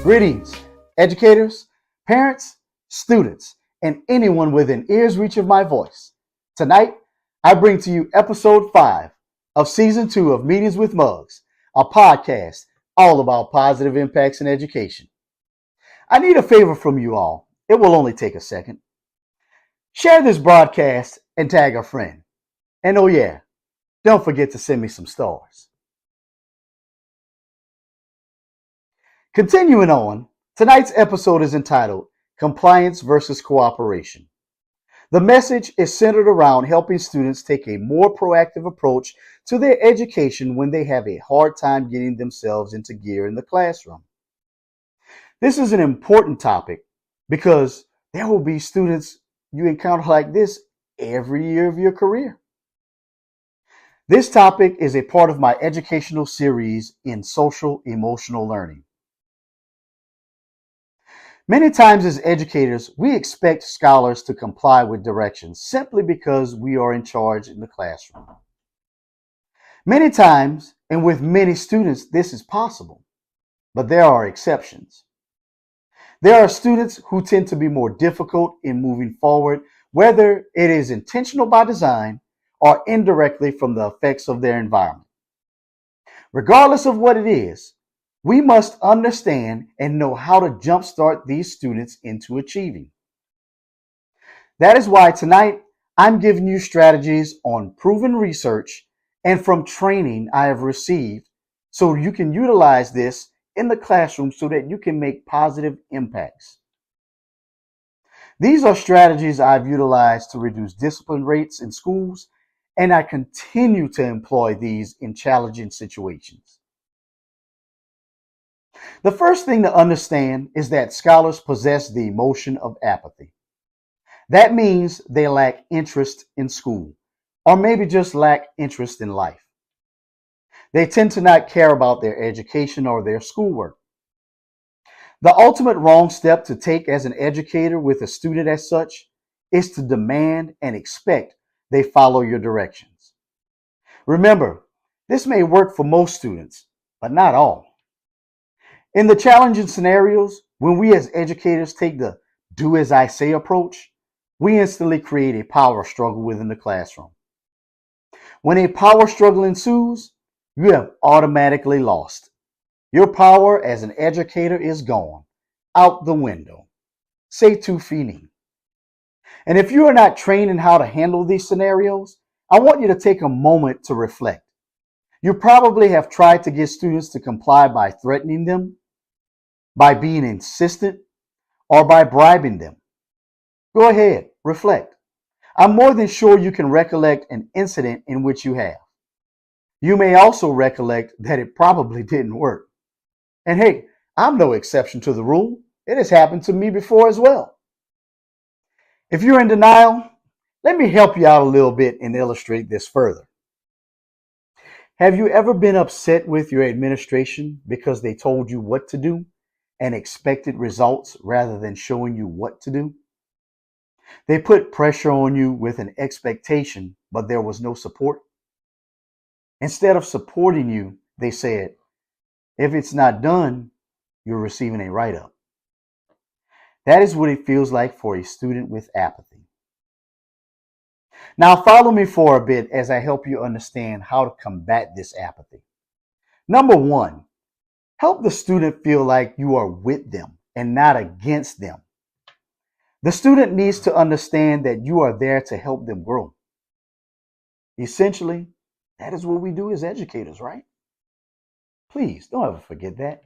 Greetings, educators, parents, students, and anyone within ear's reach of my voice. Tonight, I bring to you episode 5 of season 2 of Meetings with Mugs, a podcast all about positive impacts in education. I need a favor from you all. It will only take a second. Share this broadcast and tag a friend. And oh yeah, don't forget to send me some stars. Continuing on, tonight's episode is entitled Compliance versus Cooperation. The message is centered around helping students take a more proactive approach to their education when they have a hard time getting themselves into gear in the classroom. This is an important topic because there will be students you encounter like this every year of your career. This topic is a part of my educational series in social emotional learning. Many times as educators, we expect scholars to comply with directions simply because we are in charge in the classroom. Many times, and with many students, this is possible, but there are exceptions. There are students who tend to be more difficult in moving forward, whether it is intentional by design or indirectly from the effects of their environment. Regardless of what it is, we must understand and know how to jumpstart these students into achieving. That is why tonight I'm giving you strategies on proven research and from training I have received so you can utilize this in the classroom so that you can make positive impacts. These are strategies I've utilized to reduce discipline rates in schools, and I continue to employ these in challenging situations. The first thing to understand is that scholars possess the emotion of apathy. That means they lack interest in school, or maybe just lack interest in life. They tend to not care about their education or their schoolwork. The ultimate wrong step to take as an educator with a student as such is to demand and expect they follow your directions. Remember, this may work for most students, but not all. In the challenging scenarios, when we as educators take the do as I say approach, we instantly create a power struggle within the classroom. When a power struggle ensues, you have automatically lost. Your power as an educator is gone, out the window. C'est tout fini. And if you are not trained in how to handle these scenarios, I want you to take a moment to reflect. You probably have tried to get students to comply by threatening them, by being insistent, or by bribing them. Go ahead, reflect. I'm more than sure you can recollect an incident in which you have. You may also recollect that it probably didn't work. And hey, I'm no exception to the rule. It has happened to me before as well. If you're in denial, let me help you out a little bit and illustrate this further. Have you ever been upset with your administration because they told you what to do and expected results rather than showing you what to do? They put pressure on you with an expectation, but there was no support. Instead of supporting you, they said, if it's not done, you're receiving a write-up. That is what it feels like for a student with apathy. Now follow me for a bit as I help you understand how to combat this apathy. Number 1, help the student feel like you are with them and not against them. The student needs to understand that you are there to help them grow. Essentially, that is what we do as educators, right? Please don't ever forget that.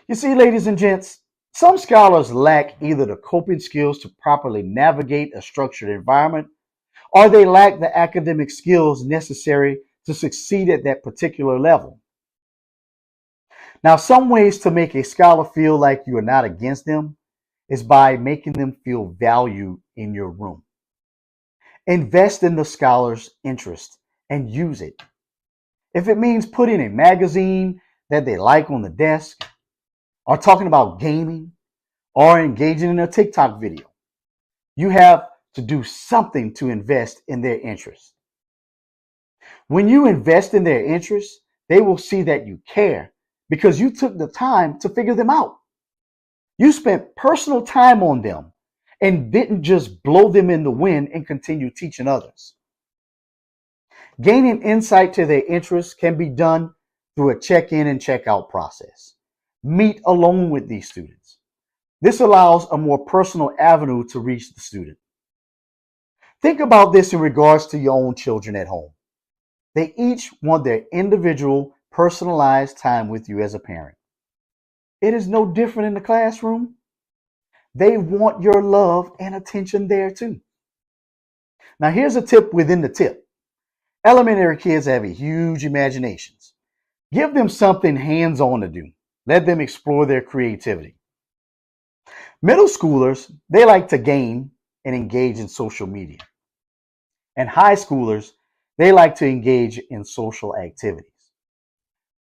You see, ladies and gents, some scholars lack either the coping skills to properly navigate a structured environment, or they lack the academic skills necessary to succeed at that particular level. Now, some ways to make a scholar feel like you are not against them is by making them feel valued in your room. Invest in the scholar's interest and use it. If it means putting a magazine that they like on the desk, or talking about gaming, or engaging in a TikTok video, you have to do something to invest in their interest. When you invest in their interests, they will see that you care because you took the time to figure them out. You spent personal time on them and didn't just blow them in the wind and continue teaching others. Gaining insight to their interests can be done through a check-in and check-out process. Meet alone with these students. This allows a more personal avenue to reach the student. Think about this in regards to your own children at home. They each want their individual, personalized time with you as a parent. It is no different in the classroom. They want your love and attention there too. Now, here's a tip within the tip. Elementary kids have a huge imaginations. Give them something hands-on to do. Let them explore their creativity. Middle schoolers, they like to game and engage in social media. And high schoolers, they like to engage in social activities.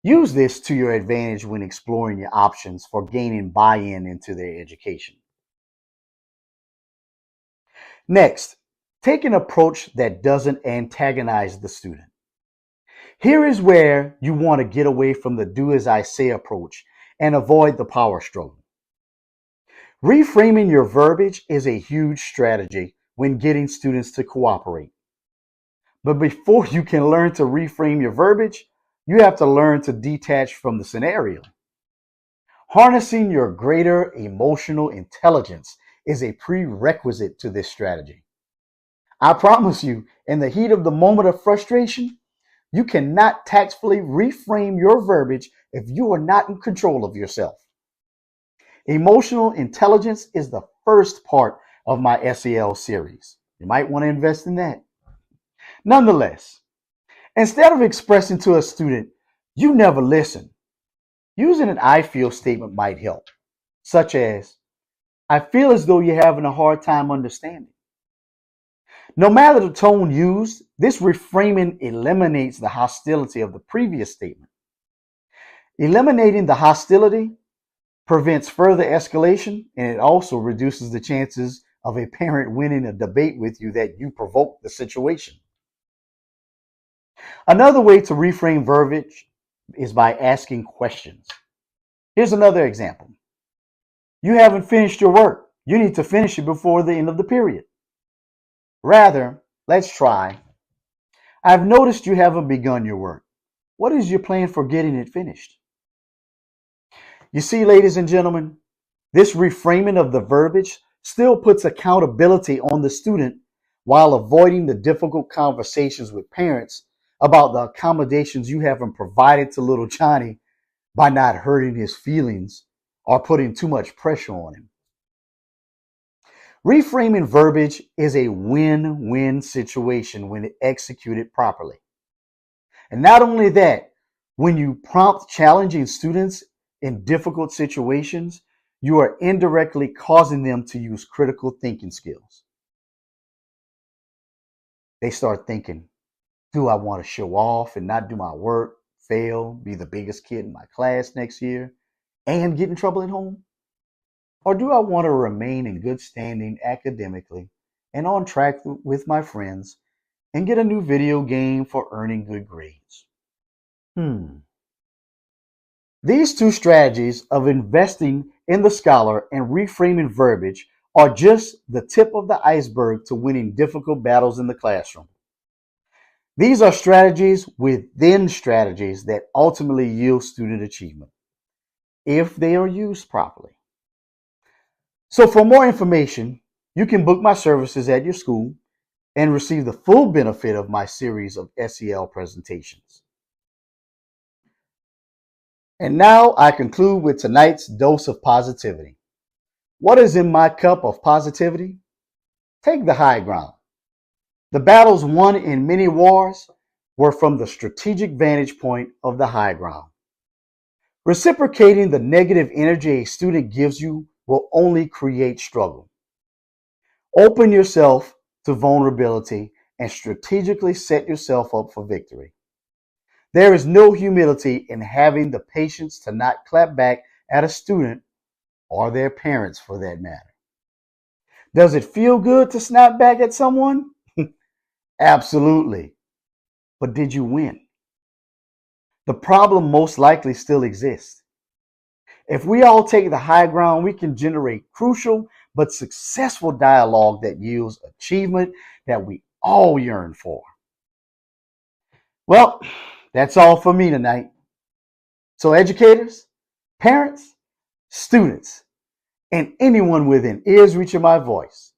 Use this to your advantage when exploring your options for gaining buy-in into their education. Next, take an approach that doesn't antagonize the student. Here is where you want to get away from the do as I say approach and avoid the power struggle. Reframing your verbiage is a huge strategy when getting students to cooperate. But before you can learn to reframe your verbiage, you have to learn to detach from the scenario. Harnessing your greater emotional intelligence is a prerequisite to this strategy. I promise you, in the heat of the moment of frustration, you cannot tactfully reframe your verbiage if you are not in control of yourself. Emotional intelligence is the first part of my SEL series. You might want to invest in that. Nonetheless, instead of expressing to a student, you never listen, using an I feel statement might help, such as, I feel as though you're having a hard time understanding. No matter the tone used, this reframing eliminates the hostility of the previous statement. Eliminating the hostility prevents further escalation, and it also reduces the chances of a parent winning a debate with you that you provoked the situation. Another way to reframe verbiage is by asking questions. Here's another example. You haven't finished your work. You need to finish it before the end of the period. Rather, let's try. I've noticed you haven't begun your work. What is your plan for getting it finished? You see, ladies and gentlemen, this reframing of the verbiage still puts accountability on the student while avoiding the difficult conversations with parents about the accommodations you haven't provided to little Johnny by not hurting his feelings or putting too much pressure on him. Reframing verbiage is a win-win situation when executed properly. And not only that, when you prompt challenging students in difficult situations, you are indirectly causing them to use critical thinking skills. They start thinking, do I want to show off and not do my work, fail, be the biggest kid in my class next year, and get in trouble at home? Or do I want to remain in good standing academically and on track with my friends and get a new video game for earning good grades? These two strategies of investing in the scholar and reframing verbiage are just the tip of the iceberg to winning difficult battles in the classroom. These are strategies within strategies that ultimately yield student achievement, if they are used properly. So for more information, you can book my services at your school and receive the full benefit of my series of SEL presentations. And now I conclude with tonight's dose of positivity. What is in my cup of positivity? Take the high ground. The battles won in many wars were from the strategic vantage point of the high ground. Reciprocating the negative energy a student gives you will only create struggle. Open yourself to vulnerability and strategically set yourself up for victory. There is no humility in having the patience to not clap back at a student or their parents for that matter. Does it feel good to snap back at someone? Absolutely. But did you win? the problem most likely still exists. If we all take the high ground, we can generate crucial but successful dialogue that yields achievement that we all yearn for. Well, that's all for me tonight. So, educators, parents, students, and anyone within ears reaching my voice,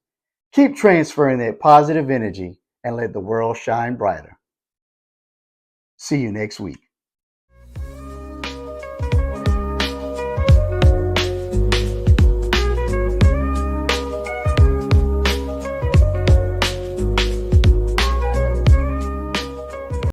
keep transferring that positive energy and let the world shine brighter. See you next week.